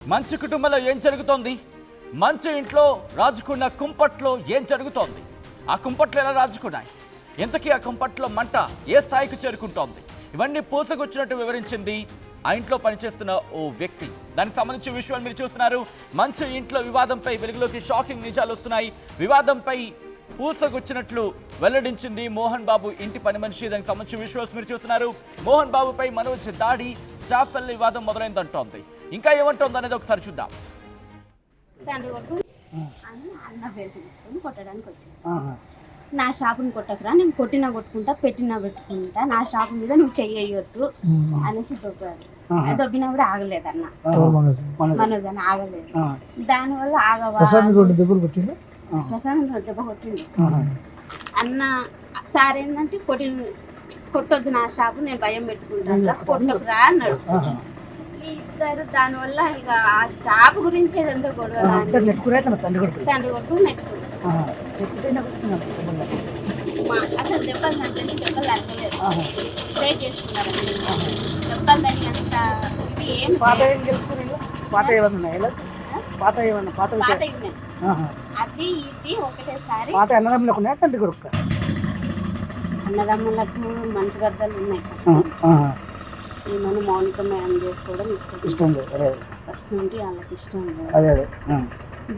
మంచు కుటుంబంలో ఏం జరుగుతోంది? మంచు ఇంట్లో రాజుకున్న కుంపట్లో ఏం జరుగుతోంది? ఆ కుంపట్లు ఎలా రాజుకున్నాయి? ఇంతకీ ఆ కుంపట్లో మంట ఏ స్థాయికి చేరుకుంటోంది? ఇవన్నీ పూసకొచ్చినట్టు వివరించింది ఆ ఇంట్లో పనిచేస్తున్న ఓ వ్యక్తి. దానికి సంబంధించి విషయాలు మీరు చూస్తున్నారు. మంచు ఇంట్లో వివాదంపై వెలుగులోకి షాకింగ్ నిజాలు వస్తున్నాయి. వివాదంపై పూసగుచ్చినట్లు వెల్లడించింది మోహన్ బాబు ఇంటి పని మనిషి. దానికి సంబంధించి విజువల్స్ మీరు చూస్తున్నారు. మోహన్ బాబుపై మనోజ్ దాడి, స్టాఫ్ వల్ల వివాదం మొదలైందంటోంది. ఇంకా ఏమంటోంది అనేది ఒకసారి చూద్దాం. కొట్టడానికి వచ్చాను. నా షాపుని కొట్టకురా, నేను కొట్టినా కొట్టుకుంటా, పెట్టినా పెట్టుకుంటా, నా షాపు మీద నువ్వు చెయ్యొద్దు అనేసి దొబ్బారు. దొబ్బినా కూడా ఆగలేదన్న, మనోజ్ అని ఆగలేదు. దానివల్ల ప్రసాదం దెబ్బ కొట్టిండు అన్న. సార్ ఏంటంటే కొట్టొద్దు నా షాపు, నేను భయం పెట్టుకుంటాను, కొట్టకురా అన్నాడు. ఇద్దరు దానివల్ల ఇక ఆ స్టాప్ గురించి ఏదంతా గొడవ, తండ్రి కొట్టు నెట్టుకున్నాడు. అసలు దెబ్బలు అంటే దెబ్బలు తగ్గలేదు, బ్రేక్ చేసుకున్నారు. దెబ్బలు తగ్గి అంత ఇది ఏం అది ఇది ఒకటేసారి. అన్నదమ్ములకు మంచి గద్దలు ఉన్నాయి. ఈమెను మౌనిక మేడం చేసుకోవడం ఇష్టం లేదు, ఫస్ట్ నుండి వాళ్ళకి ఇష్టం లేదు.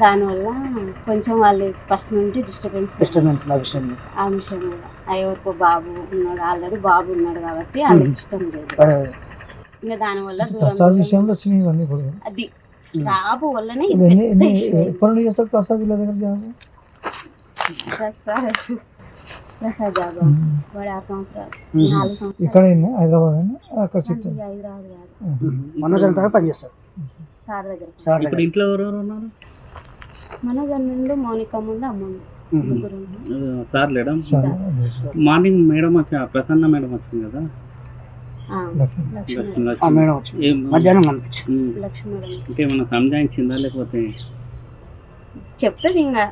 దానివల్ల కొంచెం వాళ్ళు ఫస్ట్ నుండి డిస్టర్బెన్స్ ఆ విషయం మీద. ఎవరికో బాబు ఉన్నాడు, ఆల్రెడీ బాబు ఉన్నాడు కాబట్టి వాళ్ళకి ఇష్టం లేదు. ఇంకా దానివల్ల అది జాబు వల్లనే ప్రసాద్ జాబు వాడు 6 సంవత్సరాలు 4 సంవత్సరాలు ఇక్కడ హైదరాబాద్ పనిచేస్తారు సార్ దగ్గర. ఇంట్లో ఎవరెవరు ఉన్నారు? మనోజ్ నుండి మౌనిక ముందు అమ్మ సార్ లేడా? మార్నింగ్ మేడం వచ్చి ప్రసన్న మేడం వచ్చింది కదా, మధ్యాహ్నం ఇంకేమన్నా సంజాయించిందా లేకపోతే చెప్తుంది ఇంకా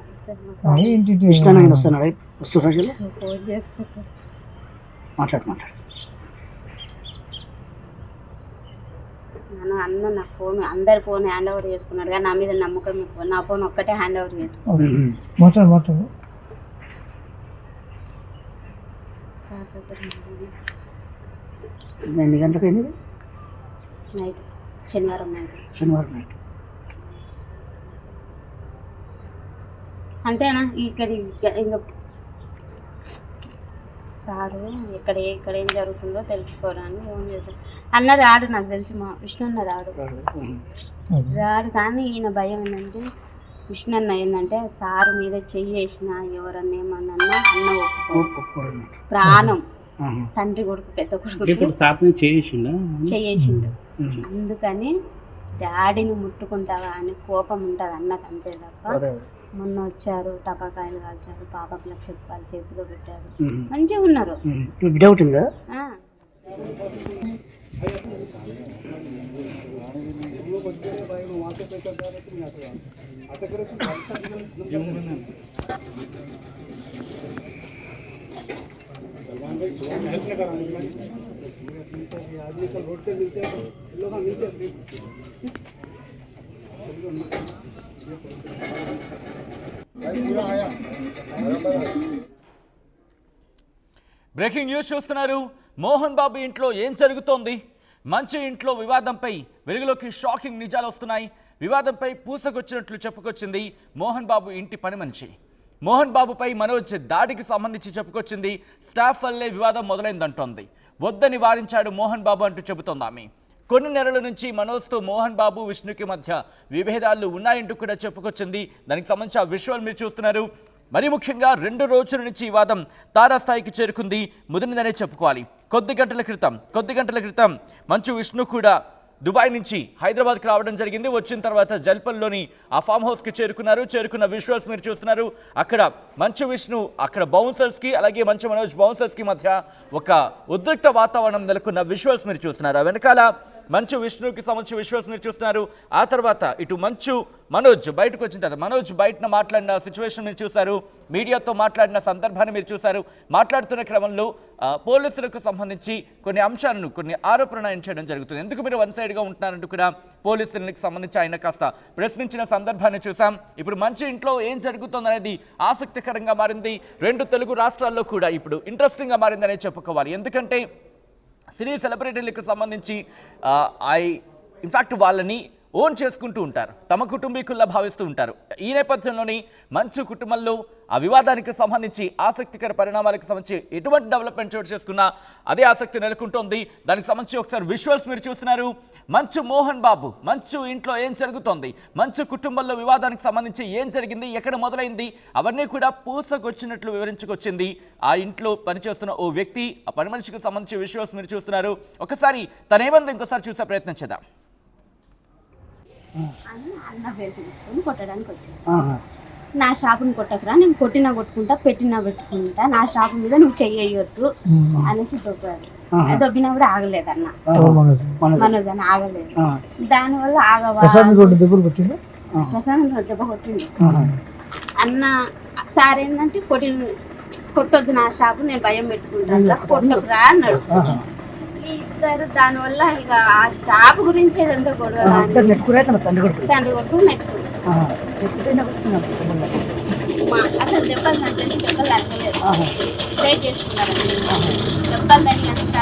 అన్న నా ఫోన్ అందరి ఫోన్ హ్యాండ్ ఓవర్ చేసుకున్నాడు, కానీ నా మీద నమ్మకం ఎక్కువ. నా ఫోన్ ఒక్కటే హ్యాండ్ ఓవర్ చేసుకున్నాడు. ఎన్ని గంటలకు అయింది? నైట్, శనివారం నైట్. అంతేనా? ఇక్కడ ఇంకా సారు ఇక్కడ ఏం జరుగుతుందో తెలుసుకోరాని ఫోన్ చేస్తాను. అన్న రాడు, నాకు తెలిసి మా విష్ణు అన్న రాడు. కానీ ఈయన భయం ఏంటంటే, విష్ణు అన్న ఏంటంటే సారు మీద చెయ్యేసిన ఎవరన్నా ఏమన్నా అన్న ఒప్పుకోడు. ప్రాణం తండ్రి కొడుకు పెద్ద కొడుకు చెయ్యేసిండు. అందుకని డాడీని ముట్టుకుంటావా అని కోపం ఉంటుంది అన్నకు, అంతే తప్ప. మొన్న వచ్చారు, టపాకాయలు కాల్చారు, పాపకు 1,00,000 రూపాయలు చేతిలో పెట్టారు, మంచిగా ఉన్నారు. బ్రేకింగ్ న్యూస్ చూస్తున్నారు. మోహన్ బాబు ఇంట్లో ఏం జరుగుతోంది? మంచు ఇంట్లో వివాదంపై వెలుగులోకి షాకింగ్ నిజాలు వస్తున్నాయి. వివాదంపై పూసకొచ్చినట్లు చెప్పుకొచ్చింది మోహన్ బాబు ఇంటి పని మనిషి. మోహన్ బాబుపై మనోజ్ దాడికి సంబంధించి చెప్పుకొచ్చింది. స్టాఫ్ వల్లే వివాదం మొదలైందంటోంది. వద్దని వారించాడు మోహన్ బాబు అంటూ చెబుతోంది ఆమె. కొన్ని నెలల నుంచి మనోజ్తో మోహన్ బాబు, విష్ణుకి మధ్య విభేదాలు ఉన్నాయంటూ కూడా చెప్పుకొచ్చింది. దానికి సంబంధించి ఆ విజువల్ మీరు చూస్తున్నారు. మరి ముఖ్యంగా 2 రోజుల నుంచి ఈ వాదం తారాస్థాయికి చేరుకుంది, ముదిరిందనే చెప్పుకోవాలి. కొద్ది గంటల క్రితం మంచు విష్ణు కూడా దుబాయ్ నుంచి హైదరాబాద్కి రావడం జరిగింది. వచ్చిన తర్వాత జల్పల్లోని ఆ ఫామ్ హౌస్కి చేరుకున్న విజువల్స్ మీరు చూస్తున్నారు. అక్కడ మంచు విష్ణు అక్కడ బౌన్సర్స్కి, అలాగే మంచు మనోజ్ బౌన్సర్స్కి మధ్య ఒక ఉద్రిక్త వాతావరణం నెలకొన్న విజువల్స్ మీరు చూస్తున్నారు. వెనకాల మంచు విష్ణుకి సంబంధించి విశ్వాస్ మీరు చూస్తున్నారు. ఆ తర్వాత ఇటు మంచు మనోజ్ బయటకు వచ్చిన తర్వాత మనోజ్ బయటన మాట్లాడిన సిచ్యువేషన్ మీరు చూశారు, మీడియాతో మాట్లాడిన సందర్భాన్ని మీరు చూశారు. మాట్లాడుతున్న క్రమంలో పోలీసులకు సంబంధించి కొన్ని అంశాలను కొన్ని ఆరోపణలు చేయడం జరుగుతుంది. ఎందుకు మీరు వన్ సైడ్గా ఉంటున్నారంటూ కూడా పోలీసులకు సంబంధించి ఆయన కాస్త ప్రశ్నించిన సందర్భాన్ని చూసాం. ఇప్పుడు మంచి ఇంట్లో ఏం జరుగుతుందనేది ఆసక్తికరంగా మారింది. 2 తెలుగు రాష్ట్రాల్లో కూడా ఇప్పుడు ఇంట్రెస్టింగ్గా మారిందనే చెప్పుకోవాలి. ఎందుకంటే సినీ సెలబ్రిటీలకు సంబంధించి ఇన్ఫ్యాక్ట్ వాళ్ళని ఓన్ చేసుకుంటూ ఉంటారు, తమ కుటుంబీకుల్లా భావిస్తూ ఉంటారు. ఈ నేపథ్యంలోని మంచు కుటుంబంలో ఆ వివాదానికి సంబంధించి ఆసక్తికర పరిణామాలకు సంబంధించి ఎటువంటి డెవలప్మెంట్ చోటు చేసుకున్నా అదే ఆసక్తి నెలకొంటోంది. దానికి సంబంధించి ఒకసారి విజువల్స్ మీరు చూస్తున్నారు. మంచు మోహన్ బాబు మంచు ఇంట్లో ఏం జరుగుతోంది, మంచు కుటుంబంలో వివాదానికి సంబంధించి ఏం జరిగింది, ఎక్కడ మొదలైంది, అవన్నీ కూడా పూసకొచ్చినట్లు వివరించుకొచ్చింది ఆ ఇంట్లో పనిచేస్తున్న ఓ వ్యక్తి. ఆ పని మనిషికి సంబంధించి విజువల్స్ మీరు చూస్తున్నారు. ఒకసారి తనేమందో ఇంకోసారి చూసే ప్రయత్నం చేద్దాం. అన్న పేరు తీసుకొని కొట్టడానికి వచ్చాను. నా షాపుని కొట్టకురా, నేను కొట్టినా కొట్టుకుంటా, పెట్టినా పెట్టుకుంటా, నా షాపు మీద నువ్వు చెయ్యొద్దు అనేసి దొబ్బారు. దొబ్బినా కూడా ఆగలేదు అన్న, మనోజ్ అని ఆగలేదు. దానివల్ల ప్రసాద్ దెబ్బ కొట్టిండు అన్న. సార్ ఏంటంటే కొట్టొద్దు నా షాపు, నేను భయం పెట్టుకుంటా, కొట్టకురా అన్నాడు. ఇద్దరు దానివల్ల ఇక ఆ స్టాప్ గురించి ఏదంతా గొడవ, తండ్రి కొట్టు అసలు దెబ్బలు నచ్చలేదు, దెబ్బలు తగ్గలేదు, బ్రేక్ చేసుకున్నారు. దెబ్బలు తగినంత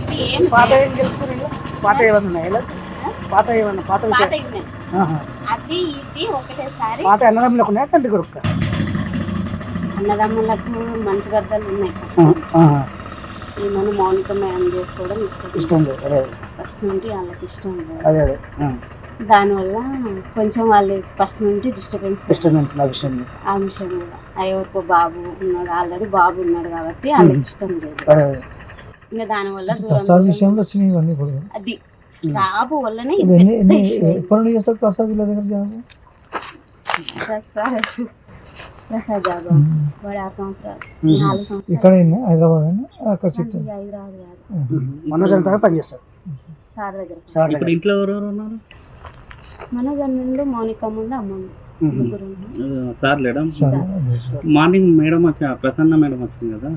ఇది ఏం అది ఇది ఒకటేసారి. అన్నదమ్ములకు మంచి గద్దలు ఉన్నాయి. ఈమెను మౌనిక మేడం చేసుకోవడం ఇష్టం లేదు, ఫస్ట్ నుండి వాళ్ళకి ఇష్టం లేదు. దానివల్ల కొంచెం వాళ్ళు ఫస్ట్ నుండి డిస్టర్బెన్స్ ఆ విషయం మీద. ఎవరికో బాబు ఉన్నాడు, ఆల్రెడీ బాబు ఉన్నాడు కాబట్టి వాళ్ళకి ఇష్టం లేదు. ఇంకా దానివల్ల అది జాబు వల్లనే ప్రసాద్ జాబు వాడు 6 సంవత్సరాలు 4 సంవత్సరాలు ఇక్కడ హైదరాబాద్ సార్ దగ్గర. ఇంట్లో ఎవరెవరు ఉన్నారు? మనోజ్ నుండి మౌనిక ముందు అమ్మ సార్ లేడం. మార్నింగ్ మేడం వచ్చా, ప్రసన్న మేడం వచ్చింది కదా,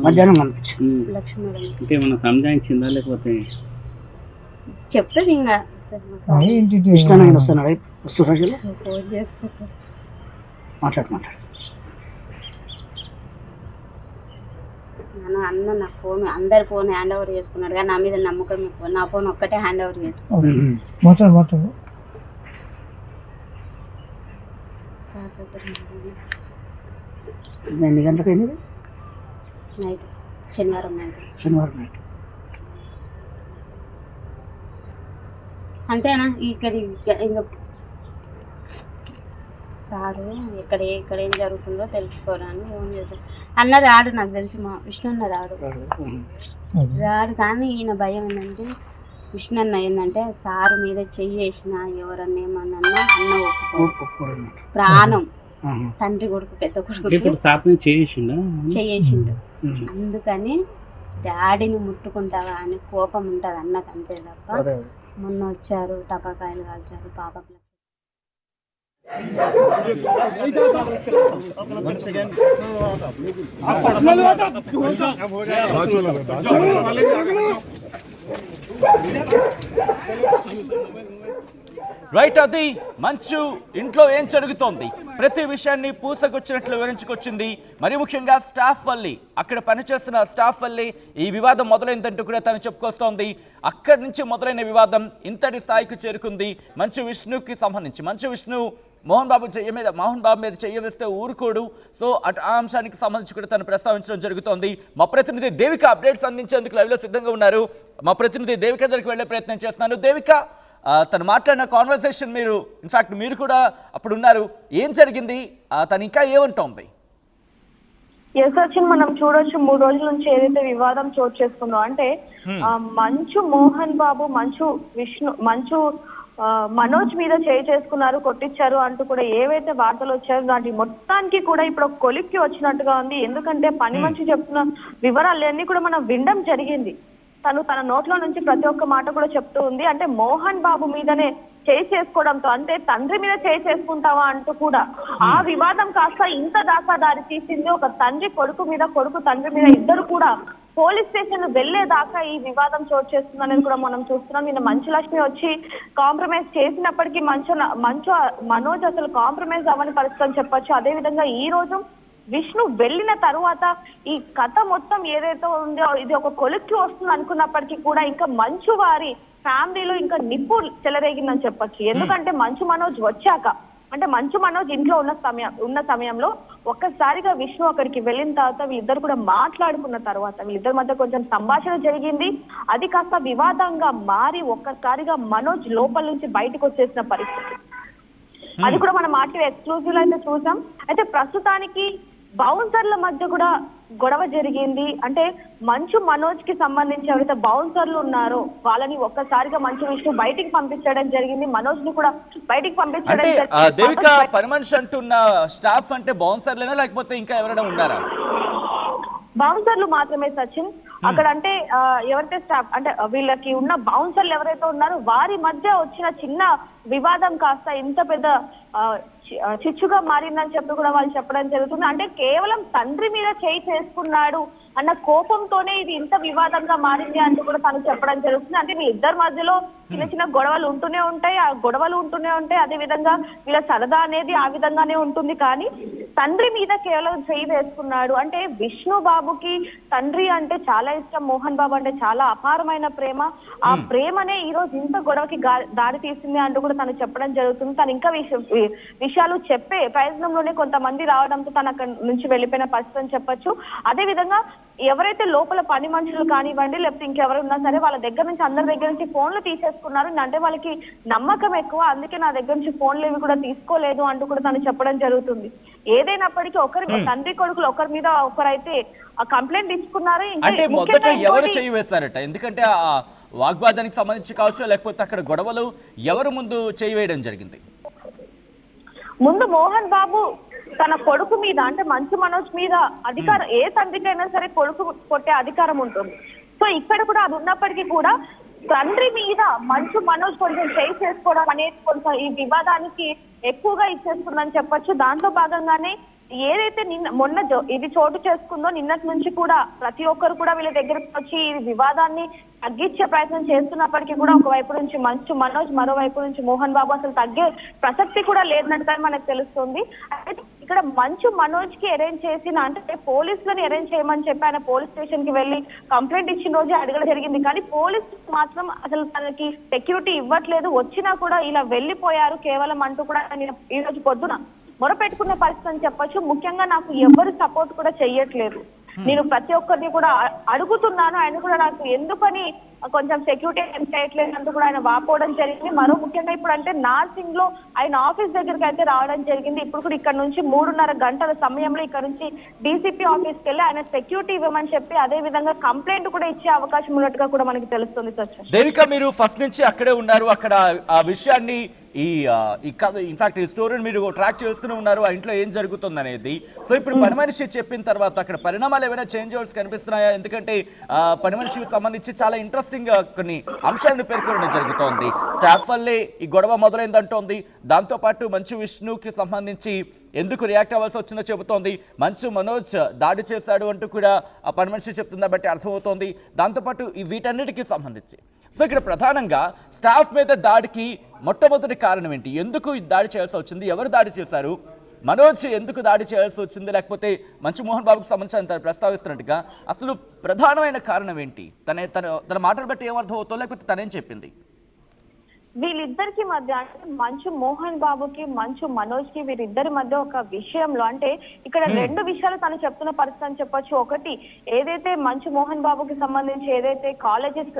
మధ్యాహ్నం ఇంకేమన్నా సంజాయించిందా లేకపోతే చెప్తుంది ఇంకా అన్న నా ఫోన్ అందరి ఫోన్ హ్యాండ్ ఓవర్ చేసుకున్నాడు కానీ నా మీద నమ్మకం ఎక్కువ. నా ఫోన్ ఒక్కటే హ్యాండ్ ఓవర్ చేసుకున్నాడు. ఎన్ని గంటలకు అయింది? నైట్, శనివారం నైట్. అంతేనా? ఇక్కడ ఇంకా సారు ఇక్కడ ఏం జరుగుతుందో తెలుసుకోరాని ఫోన్ చేస్తాను. అన్న రాడు, నాకు తెలిసి మా విష్ణు అన్న రాడు కానీ ఈయన భయం ఏంటంటే విష్ణు అన్న ఏంటంటే సారు మీద చెయ్యేసిన ఎవరన్నా ఏమన్నా అన్న ఒప్పుకోడు. ప్రాణం తండ్రి కొడుకు పెద్ద కొడుకు చెయ్యేసిండు. అందుకని డాడీని ముట్టుకుంటావా అని కోపం ఉంటుంది అన్నకు, అంతే తప్ప మొన్న వచ్చారు టపాకాయలు కాల్చారు పాప. రైట్, అది మంచు ఇంట్లో ఏం జరుగుతోంది, ప్రతి విషయాన్ని పూసకొచ్చినట్లు వివరించుకొచ్చింది. మరి ముఖ్యంగా స్టాఫ్ వల్లే, అక్కడ పనిచేస్తున్న స్టాఫ్ వల్లే ఈ వివాదం మొదలైందంటూ కూడా తను చెప్పుకొస్తోంది. అక్కడి నుంచి మొదలైన వివాదం ఇంతటి స్థాయికి చేరుకుంది. మంచు విష్ణుకి సంబంధించి మంచు విష్ణు మోహన్ బాబు మీద చెయ్య వేస్తే ఊరుకోడు. సో ఆ అంశానికి సంబంధించి కూడా తను ప్రస్తావించడం జరుగుతోంది. మా ప్రతినిధి దేవిక అప్డేట్స్ అందించేందుకు లైవ్లో సిద్ధంగా ఉన్నారు. మా ప్రతినిధి దేవిక దగ్గరికి వెళ్ళే ప్రయత్నం చేస్తున్నాను. దేవిక, తను మాట్లాడిన కాన్వర్సేషన్ ఇన్ఫాక్ట్ మీరు కూడా అప్పుడు ఉన్నారు, ఏం జరిగింది, తను ఇంకా ఏమంటోంది? మనం చూడొచ్చు 3 రోజుల నుంచి ఏదైతే వివాదం చోటు చేసుకుందో అంటే మంచు మోహన్ బాబు మంచు మనోజ్ మీద చేసుకున్నారు, కొట్టించారు అంటూ కూడా ఏవైతే వార్తలు వచ్చాయో దాని మొత్తానికి కూడా ఇప్పుడు కొలిక్కి వచ్చినట్టుగా ఉంది. ఎందుకంటే పని మంచి చెప్తున్న వివరాలన్నీ కూడా మనం వినడం జరిగింది. తన నోట్లో నుంచి ప్రతి ఒక్క మాట కూడా చెప్తూ ఉంది. అంటే మోహన్ బాబు మీదనే చేయి చేసుకోవడంతో, అంటే తండ్రి మీద చేయి చేసుకుంటావా అంటూ కూడా ఆ వివాదం కాస్త ఇంత దాకా దారి తీసింది. ఒక తండ్రి కొడుకు మీద, కొడుకు తండ్రి మీద ఇద్దరు కూడా పోలీస్ స్టేషన్ వెళ్లేదాకా ఈ వివాదం చోటు చేస్తుందనేది కూడా మనం చూస్తున్నాం. నిన్న మంచు లక్ష్మి వచ్చి కాంప్రమైజ్ చేసినప్పటికీ మంచు మనోజ్ అసలు కాంప్రమైజ్ అవ్వని పరిస్థితి అని చెప్పొచ్చు. అదే విధంగా ఈ రోజు విష్ణు వెళ్ళిన తరువాత ఈ కథ మొత్తం ఏదైతే ఉందో ఇది ఒక కొలిక్కి వస్తుంది అనుకున్నప్పటికీ కూడా ఇంకా మంచు వారి ఫ్యామిలీలో ఇంకా నిప్పు చెలరేగిందని చెప్పొచ్చు. ఎందుకంటే మంచు మనోజ్ వచ్చాక, అంటే మంచు మనోజ్ ఇంట్లో ఉన్న సమయంలో ఒక్కసారిగా విష్ణు అక్కడికి వెళ్ళిన తర్వాత వీళ్ళిద్దరు కూడా మాట్లాడుకున్న తర్వాత వీళ్ళిద్దరి మధ్య కొంచెం సంభాషణ జరిగింది. అది కాస్త వివాదంగా మారి ఒక్కసారిగా మనోజ్ లోపల నుంచి బయటకు వచ్చేసిన పరిస్థితి. అది కూడా మనం ఆర్టీవీ ఎక్స్క్లూజివ్ అయితే చూసాం. అయితే ప్రస్తుతానికి బౌన్సర్ల మధ్య కూడా గొడవ జరిగింది. అంటే మంచు మనోజ్ కి సంబంధించి ఎవరైతే బౌన్సర్లు ఉన్నారో వాళ్ళని ఒక్కసారిగా మంచు విష్ణు బయటికి పంపించడం జరిగింది. మనోజ్ ని కూడా బయటికి పంపించడం జరిగింది. దేవిక, పని మనిషి అంటున్న స్టాఫ్ అంటే బౌన్సర్లేనా లేకపోతే ఇంకా ఎవరైనా ఉన్నారా? బౌన్సర్లు మాత్రమే సచిన్. అక్కడ అంటే ఎవరైతే స్టాఫ్ అంటే వీళ్ళకి ఉన్న బౌన్సర్లు ఎవరైతే ఉన్నారో వారి మధ్య వచ్చిన చిన్న వివాదం కాస్త ఇంత పెద్ద చిచ్చుగా మారిందని చెప్పి కూడా వాళ్ళు చెప్పడం జరుగుతుంది. అంటే కేవలం తండ్రి మీద చేయి చేసుకున్నాడు అన్న కోపంతోనే ఇది ఇంత వివాదంగా మారింది అంటూ కూడా తను చెప్పడం జరుగుతుంది. అంటే మీ ఇద్దరి మధ్యలో చిన్న చిన్న గొడవలు ఉంటూనే ఉంటాయి, ఆ గొడవలు ఉంటూనే ఉంటాయి. అదే విధంగా వీళ్ళ సరదా అనేది ఆ విధంగానే ఉంటుంది. కానీ తండ్రి మీద కేవలం చేయి వేసుకున్నాడు. అంటే విష్ణు బాబుకి తండ్రి అంటే చాలా ఇష్టం, మోహన్ బాబు అంటే చాలా అపారమైన ప్రేమ. ఆ ప్రేమనే ఈ రోజు ఇంత గొడవకి దారి తీసింది అంటూ కూడా తను చెప్పడం జరుగుతుంది. తను ఇంకా విషయాలు చెప్పే ప్రయత్నంలోనే కొంతమంది రావడంతో తను అక్కడి నుంచి వెళ్ళిపోయిన పరిస్థితి అని చెప్పొచ్చు. అదే విధంగా ఎవరైతే లోపల పని మనుషులు కానివ్వండి లేకపోతే ఇంకెవరు ఉన్నా సరే వాళ్ళ దగ్గర నుంచి అందరి దగ్గర నుంచి ఫోన్లు తీసేసుకున్నారు. అంటే వాళ్ళకి నమ్మకం ఎక్కువ, అందుకే నా దగ్గర నుంచి ఫోన్లు ఇవి కూడా తీసుకోలేదు అంటూ కూడా తను చెప్పడం జరుగుతుంది. ఏదైనప్పటికీ ఒకరి తండ్రి కొడుకులు ఒకరి మీద ఒకరైతే కంప్లైంట్ ఇచ్చుకున్నారు. అంటే మొదట ఎవరు చేయి వేశారట? ఎందుకంటే ఆ వాగ్వాదానికి సంబంధించి కావచ్చు లేకపోతే అక్కడ గొడవలు ఎవరు ముందు చేయి వేయడం జరిగింది? ముందు మోహన్ బాబు తన కొడుకు మీద అంటే మంచు మనోజ్ మీద అధికారం, ఏ తండ్రికైనా సరే కొడుకు కొట్టే అధికారం ఉంటుంది. సో ఇక్కడ కూడా అది ఉన్నప్పటికీ కూడా తండ్రి మీద మంచు మనోజ్ కొంచెం చేయి చేసుకోవడం అనేది కొంచెం ఈ వివాదానికి ఎక్కువగా ఇచ్చేస్తుందని చెప్పొచ్చు. దాంట్లో భాగంగానే ఏదైతే మొన్న ఇది చోటు చేసుకుందో నిన్నటి నుంచి కూడా ప్రతి ఒక్కరు కూడా వీళ్ళ దగ్గరకు వచ్చి ఈ వివాదాన్ని తగ్గించే ప్రయత్నం చేస్తున్నప్పటికీ కూడా ఒకవైపు నుంచి మంచు మనోజ్, మరోవైపు నుంచి మోహన్ బాబు అసలు తగ్గే ప్రసక్తి కూడా లేదన్నట్టుగా మనకు తెలుస్తుంది. అయితే ఇక్కడ మంచు మనోజ్ కి అరేంజ్ చేసిన అంటే పోలీసులను అరేంజ్ చేయమని చెప్పి ఆయన పోలీస్ స్టేషన్ కి వెళ్ళి కంప్లైంట్ ఇచ్చిన రోజే అడగడం జరిగింది. కానీ పోలీసు మాత్రం అసలు తనకి సెక్యూరిటీ ఇవ్వట్లేదు, వచ్చినా కూడా ఇలా వెళ్ళిపోయారు కేవలం అంటూ కూడా ఈ రోజు పొద్దున మొరపెట్టుకున్న పరిస్థితి అని చెప్పొచ్చు. ముఖ్యంగా నాకు ఎవరు సపోర్ట్ కూడా చెయ్యట్లేదు, నేను ప్రతి ఒక్కరిని కూడా అడుగుతున్నాను, ఆయన కూడా నాకు ఎందుకని కొంచెం సెక్యూరిటీ ఏం చేయట్లేదు అంటూ కూడా ఆయన వాపోవడం జరిగింది. మరో ముఖ్యంగా ఇప్పుడు అంటే నార్సింగ్ లో ఆయన ఆఫీస్ దగ్గరికి అయితే రావడం జరిగింది. ఇప్పుడు కూడా ఇక్కడ నుంచి 3.5 గంటల సమయంలో ఇక్కడ నుంచి డీసీపీ ఆఫీస్కి వెళ్ళి ఆయన సెక్యూరిటీ ఇవ్వమని చెప్పి అదే విధంగా కంప్లైంట్ కూడా ఇచ్చే అవకాశం ఉన్నట్టుగా కూడా మనకి తెలుస్తుంది. దేవిక, మీరు ఫస్ట్ నుంచి అక్కడే ఉన్నారు, అక్కడ ఆ విషయాన్ని ఇన్ఫాక్ట్ ఈ స్టోరీని మీరు ట్రాక్ చేస్తూనే ఉన్నారు, ఆ ఇంట్లో ఏం జరుగుతుంది అనేది. సో ఇప్పుడు పని మనిషి చెప్పిన తర్వాత అక్కడ పరిణామాలు ఏమైనా చేంజ్ అవర్స్ కనిపిస్తున్నాయా? ఎందుకంటే పని మనిషికి సంబంధించి చాలా ఇంట్రెస్టింగ్ కొన్ని అంశాలను పేర్కొనడం జరుగుతోంది. స్టాఫ్ వల్లే ఈ గొడవ మొదలైందంటోంది. దాంతోపాటు మంచు విష్ణుకి సంబంధించి ఎందుకు రియాక్ట్ అవ్వాల్సి వచ్చిందో చెబుతోంది. మంచు మనోజ్ దాడి చేశాడు అంటూ కూడా ఆ పని మనిషి చెప్తుందా బట్టి అర్థమవుతోంది. దాంతోపాటు వీటన్నిటికీ సంబంధించి సో ఇక్కడ ప్రధానంగా స్టాఫ్ మీద దాడికి మొట్టమొదటి కారణం ఏంటి? ఎందుకు దాడి చేయాల్సి వచ్చింది? ఎవరు దాడి చేశారు? మనోజ్ ఎందుకు దాడి చేయాల్సి వచ్చింది? లేకపోతే మంచు మోహన్ బాబుకి సంబంధించిన ప్రస్తావిస్తున్నట్టుగా అసలు ప్రధానమైన కారణం ఏంటి? తన మాటలు బట్టి ఏమర్థం అవుతుందో లేకపోతే తనేం చెప్పింది? వీళ్ళిద్దరికి మధ్య అంటే మంచు మోహన్ బాబుకి మంచు మనోజ్ కి వీరిద్దరి మధ్య ఒక విషయంలో అంటే ఇక్కడ 2 విషయాలు తను చెప్తున్న పరిస్థితి అని చెప్పొచ్చు. ఒకటి ఏదైతే మంచు మోహన్ బాబుకి సంబంధించి ఏదైతే కాలేజెస్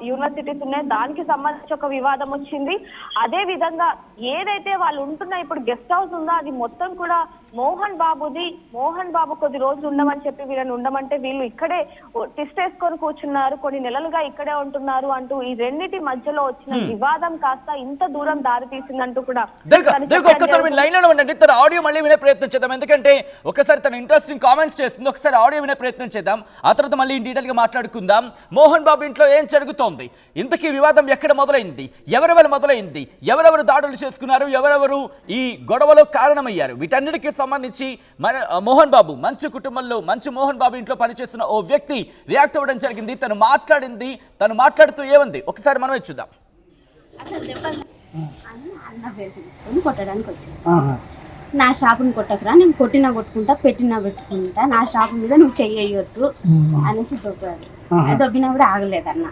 యూనివర్సిటీస్ ఉన్నాయో దానికి సంబంధించి ఒక వివాదం వచ్చింది. అదే విధంగా ఏదైతే వాళ్ళు ఉంటున్న ఇప్పుడు గెస్ట్ హౌస్ ఉందో అది మొత్తం కూడా మోహన్ బాబు కొద్ది రోజులు ఉండమని చెప్పి వీళ్ళని ఉండమంటే వీళ్ళు ఇక్కడే తిష్టేసుకొని కూర్చున్నారు, కొన్ని నెలలుగా ఇక్కడే ఉంటున్నారు అంటూ ఈ రెండింటి మధ్యలో వచ్చిన వివాదం కాస్త ఇంత దూరం దారి తీసిందంటూ కూడా ఒక్కసారి లైన్ లో ఉండండి. తన ఆడియో మళ్ళీ వినే ప్రయత్నం చేద్దాం, ఎందుకంటే ఒకసారి తన ఇంట్రెస్టింగ్ కామెంట్స్ చేస్తుంది. ఒకసారి ఆడియో వినే ప్రయత్నం చేద్దాం, ఆ తర్వాత మళ్ళీ డీటెయిల్ గా మాట్లాడుకుందాం. మోహన్ బాబు ఇంట్లో ఏం జరుగుతోంది, ఇంతకీ వివాదం ఎక్కడ మొదలైంది, ఎవరెవరు మొదలైంది, ఎవరెవరు దాడులు చేసుకున్నారు, ఎవరెవరు ఈ గొడవలో కారణమయ్యారు, వీటన్నిటికీ సంబంధించి మోహన్ బాబు మంచు కుటుంబంలో మంచు మోహన్ బాబు ఇంట్లో పనిచేస్తున్న ఓ వ్యక్తి రియాక్ట్ అవ్వడం జరిగింది. తను మాట్లాడుతూ ఏముంది ఒకసారి మనమే చూద్దాం. కొట్టడానికి వచ్చాను, నా షాపుని కొట్టకురా, నేను కొట్టుకుంటా పెట్టినా నా షాపు మీద నువ్వు చెయ్యొద్దు అనేసి దొబ్బాడు. దొబ్బినా కూడా ఆగలేదు అన్న,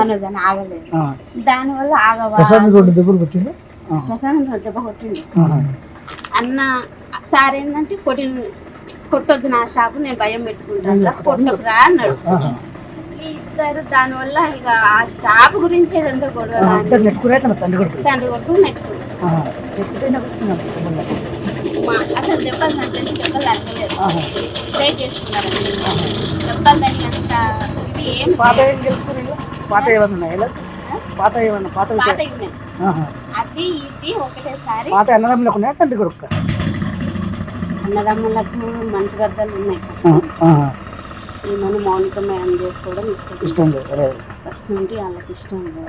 మనోజ్ అని ఆగలేదు. దానివల్ల ఆగవా ప్రసాద్ దెబ్బ కొట్టింది అన్న. సార్ ఏంటంటే కొట్టొద్దు నా షాపు, నేను భయం పెట్టుకుంటాను, కొట్టకురా అన్నాడు. ఇద్దరు దానివల్ల ఇక ఆ స్టాప్ గురించి ఏదంతా గొడవ, తండ్రి కొడుకు అసలు దెబ్బలు నాకు తెలిసి దెబ్బలు తగ్గలేదు, ట్రై చేసుకున్నారు దెబ్బలు తగ్గి అంత ఇది ఏం అది ఇది ఒకటేసారి. అన్నదమ్ములకు మంచి గద్దలు ఉన్నాయి, ఈమెను మౌనిక మేడం చేసుకోవడం ఇష్టం ఫస్ట్ నుండి వాళ్ళకి ఇష్టం లేదు.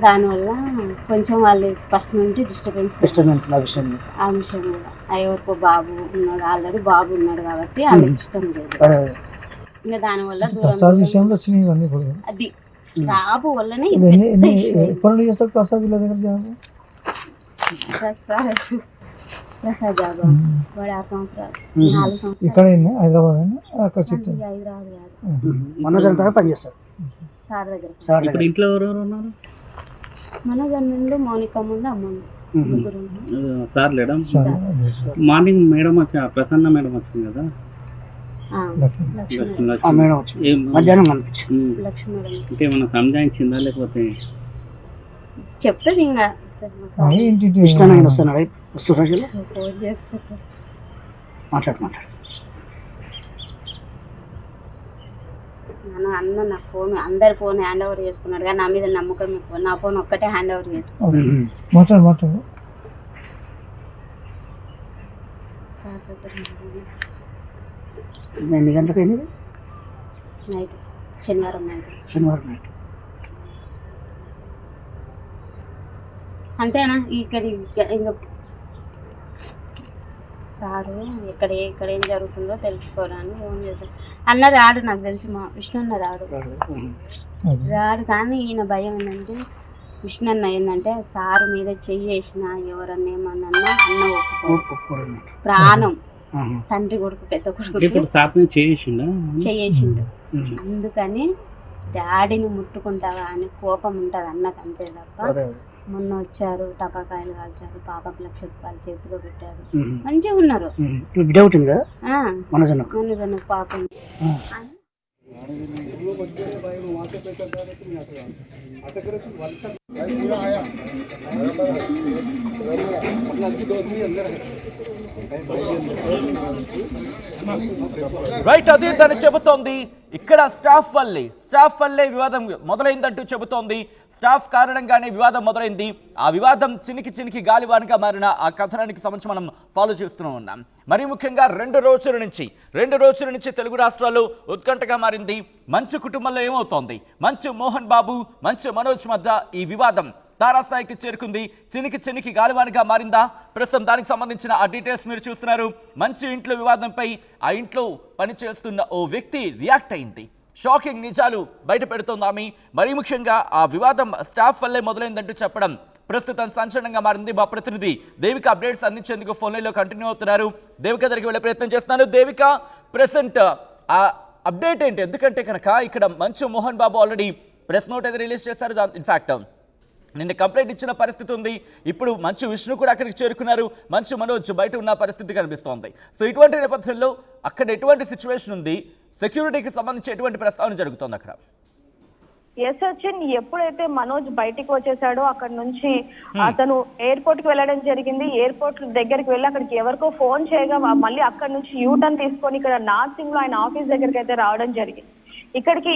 దానివల్ల కొంచెం వాళ్ళు ఫస్ట్ నుండి డిస్టర్బెన్స్ ఆ విషయం కూడా. ఎవరికో బాబు ఉన్నాడు, ఆల్రెడీ బాబు ఉన్నాడు కాబట్టి వాళ్ళకి ఇష్టం లేదు. ఇంకా దానివల్ల అది జాబు వల్లనే ప్రసాద్ జాబు వాడు 6 సంవత్సరాలు 4 సంవత్సరాలు హైదరాబాద్ సార్ దగ్గర. ఇంట్లో ఎవరెవరు ఉన్నారు? మనోజ్ నుండి మౌనిక ముందు అమ్మ సార్ లేడా? మార్నింగ్ మేడం వచ్చా, ప్రసన్న మేడం వచ్చింది కదా, అంటే ఏమన్నా సంజాయించిందా లేకపోతే చెప్తుంది ఇంకా అన్న నా ఫోన్ అందరి ఫోన్ హ్యాండ్ ఓవర్ చేసుకున్నాడు, కానీ నా మీద నమ్మకం ఎక్కువ. నా ఫోన్ ఒక్కటే హ్యాండ్ ఓవర్ చేసుకున్నాడు. ఎన్ని గంటలకు అయింది? నైట్, శనివారం నైట్. అంతేనా? ఇక్కడ ఇంకా సారు ఇక్కడ ఏం జరుగుతుందో తెలుసుకోవడానికి ఫోన్ చేస్తాను. అన్న రాడు, నాకు తెలిసి మా విష్ణు అన్న రాడు. కానీ ఈయన భయం ఏంటంటే విష్ణు అన్న ఏంటంటే సారు మీద చెయ్యేసిన ఎవరన్నా ఏమన్నా అన్న ఒప్పుకోడు. ప్రాణం తండ్రి కొడుకు పెద్ద కొడుకు చెయ్యేసిండు. అందుకని డాడీని ముట్టుకుంటావా అని కోపం ఉంటది అన్నకు, అంతే తప్ప. మొన్న వచ్చారు, టపాకాయలు కాల్చారు, పాపకు 1,00,000 రూపాయలు చేతిలో పెట్టారు, మంచిగా ఉన్నారు. మనోజన్న పాపం రైట్. అదే తను చెబుతోంది, ఇక్కడ స్టాఫ్ వల్లే వివాదం మొదలైందంటూ చెబుతోంది. స్టాఫ్ కారణంగానే వివాదం మొదలైంది. ఆ వివాదం చినికి గాలివానగా మారిన ఆ కథనానికి సంబంధించి మనం ఫాలో చేస్తూనే ఉన్నాం. మరి ముఖ్యంగా రెండు రోజుల నుంచి తెలుగు రాష్ట్రాల్లో ఉత్కంఠగా మారింది. మంచు కుటుంబంలో ఏమవుతోంది, మంచు మోహన్ బాబు, మంచు మనోజ్ మధ్య ఈ వివాదం తారాస్థాయికి చేరుకుంది. చినికి గాలివానిగా మారిందా? ప్రస్తుతం దానికి సంబంధించిన ఆ డీటెయిల్స్ మీరు చూస్తున్నారు. మంచు ఇంట్లో వివాదంపై ఆ ఇంట్లో పనిచేస్తున్న ఓ వ్యక్తి రియాక్ట్ అయింది. షాకింగ్ నిజాలు బయట పెడుతోంది ఆమె. మరీ ముఖ్యంగా ఆ వివాదం స్టాఫ్ వల్లే మొదలైందంటూ చెప్పడం ప్రస్తుతం సంచలనంగా మారింది. మా ప్రతినిధి దేవిక అప్డేట్స్ అందించేందుకు ఫోన్ లైన్లో కంటిన్యూ అవుతున్నారు. దేవిక దగ్గరికి వెళ్ళే ప్రయత్నం చేస్తున్నాను. దేవిక, ప్రెసెంట్ ఆ అప్డేట్ ఏంటి? ఎందుకంటే కనుక ఇక్కడ మంచు Mohan Babu already press note అయితే రిలీజ్ చేశారు. ఇన్ఫాక్ట్ నిన్న కంప్లైంట్ ఇచ్చిన పరిస్థితి ఉంది. ఇప్పుడు మంచు విష్ణు కూడా అక్కడికి చేరుకున్నారు. మంచు మనోజ్ బయట ఉన్న పరిస్థితి కనిపిస్తోంది. సో ఇటువంటి నేపథ్యంలో అక్కడ ఎటువంటి సిచ్యువేషన్ ఉంది, సెక్యూరిటీకి సంబంధించి ఎటువంటి ప్రస్తావన జరుగుతోంది అక్కడ? సచిన్ ఎప్పుడైతే మనోజ్ బయటికి వచ్చేసాడో అక్కడ నుంచి అతను ఎయిర్పోర్ట్ కి వెళ్ళడం జరిగింది. ఎయిర్పోర్ట్ దగ్గరికి వెళ్ళి అక్కడికి ఎవరికో ఫోన్ చేయగా మళ్ళీ అక్కడ నుంచి యూటర్న్ తీసుకొని ఇక్కడ నార్సింగ్ లో ఆయన ఆఫీస్ దగ్గరికి అయితే రావడం జరిగింది. ఇక్కడికి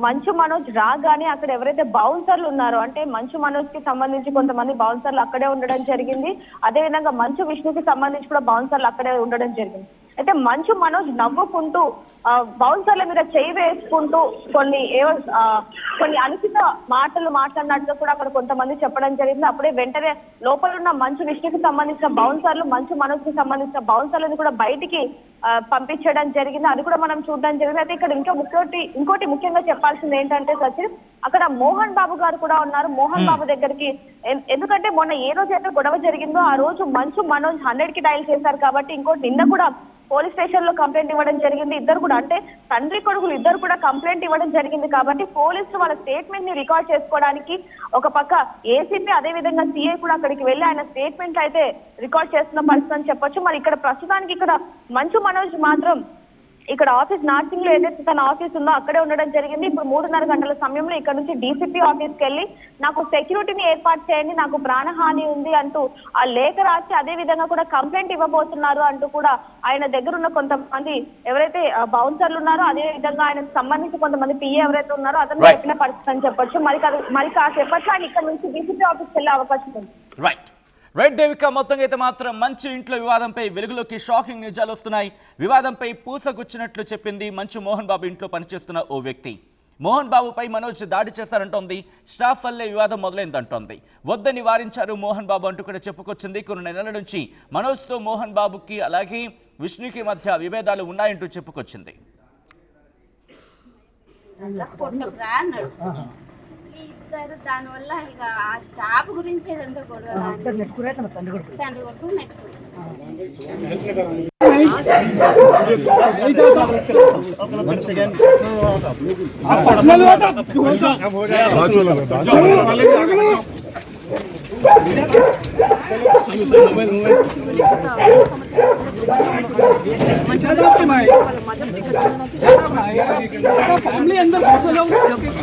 మంచు మనోజ్ రాగానే అక్కడ ఎవరైతే బౌన్సర్లు ఉన్నారో అంటే మంచు మనోజ్ కి సంబంధించి కొంతమంది బౌన్సర్లు అక్కడే ఉండడం జరిగింది. అదే విధంగా మంచు విష్ణుకి సంబంధించి కూడా బౌన్సర్లు అక్కడే ఉండడం జరిగింది. అయితే మంచు మనోజ్ నవ్వుకుంటూ బౌన్సర్ల మీద చేయి వేసుకుంటూ కొన్ని అనుచిత మాటలు మాట్లాడినట్లు కూడా అక్కడ కొంతమంది చెప్పడం జరిగింది. అప్పుడే వెంటనే లోపల ఉన్న మంచు విష్ణుకి సంబంధించిన బౌన్సర్లు మంచు మనోజ్ కి సంబంధించిన బౌన్సర్లను కూడా బయటికి పంపించడం జరిగింది. అది కూడా మనం చూడడం జరిగింది. అయితే ఇక్కడ ఇంకోటి ముఖ్యంగా చెప్పాల్సింది ఏంటంటే సచిన్, అక్కడ మోహన్ బాబు గారు కూడా ఉన్నారు. మోహన్ బాబు దగ్గరికి ఎందుకంటే మొన్న ఏ రోజు అయితే గొడవ జరిగిందో ఆ రోజు మంచు మనోజ్ 100కి డయల్ చేశారు కాబట్టి ఇంకోటి నిన్న కూడా పోలీస్ స్టేషన్ లో కంప్లైంట్ ఇవ్వడం జరిగింది. ఇద్దరు కూడా అంటే తండ్రి కొడుకులు ఇద్దరు కూడా కంప్లైంట్ ఇవ్వడం జరిగింది కాబట్టి పోలీసులు వాళ్ళ స్టేట్మెంట్ ని రికార్డ్ చేసుకోవడానికి ఒక పక్క ఏసీపీ అదే విధంగా సిఐ కూడా అక్కడికి వెళ్ళి ఆయన స్టేట్మెంట్ అయితే రికార్డ్ చేస్తున్న పరిస్థితి అని చెప్పొచ్చు. మరి ఇక్కడ ప్రస్తుతానికి ఇక్కడ మంచు మనోజ్ మాత్రం ఇక్కడ ఆఫీస్ నార్సింగ్ లో ఏదైతే తన ఆఫీస్ ఉందో అక్కడే ఉండడం జరిగింది. ఇప్పుడు 3:30 గంటల సమయంలో ఇక్కడ నుంచి డీసీపీ ఆఫీస్కి వెళ్ళి నాకు సెక్యూరిటీని ఏర్పాటు చేయండి, నాకు ప్రాణహాని ఉంది అంటూ ఆ లేఖ రాసి అదే విధంగా కూడా కంప్లైంట్ ఇవ్వబోతున్నారు అంటూ కూడా ఆయన దగ్గర ఉన్న కొంతమంది ఎవరైతే బౌన్సర్లు ఉన్నారో అదే విధంగా ఆయనకు సంబంధించి కొంతమంది పిఏ ఎవరైతే ఉన్నారో అతను చెప్పిన పరిస్థితి అని చెప్పొచ్చు. మరి కాసేపట్లో ఆయన ఇక్కడ నుంచి డీసీపీ ఆఫీస్కి వెళ్ళే అవకాశం ఉంది. రైట్ దేవిక, మొత్తంగా అయితే మాత్రం మంచు ఇంట్లో వివాదంపై వెలుగులోకి షాకింగ్ నిజాలు వస్తున్నాయి. వివాదంపై పూసగుచ్చినట్లు చెప్పింది మంచు మోహన్ బాబు ఇంట్లో పనిచేస్తున్న ఓ వ్యక్తి. మోహన్ బాబుపై మనోజ్ దాడి చేశారంటోంది. స్టాఫ్ వల్లే వివాదం మొదలైందంటోంది. వద్దని వారించారు మోహన్ బాబు అంటూ కూడా చెప్పుకొచ్చింది. కొన్ని నెలల నుంచి మనోజ్తో మోహన్ బాబుకి అలాగే విష్ణుకి మధ్య విభేదాలు ఉన్నాయంటూ చెప్పుకొచ్చింది. దానివల్ల ఇక ఆ స్టాఫ్ గురించి ఏదంతా గొడవ తండ్రి కొడుకు ఫ్యామిలీ అందరూ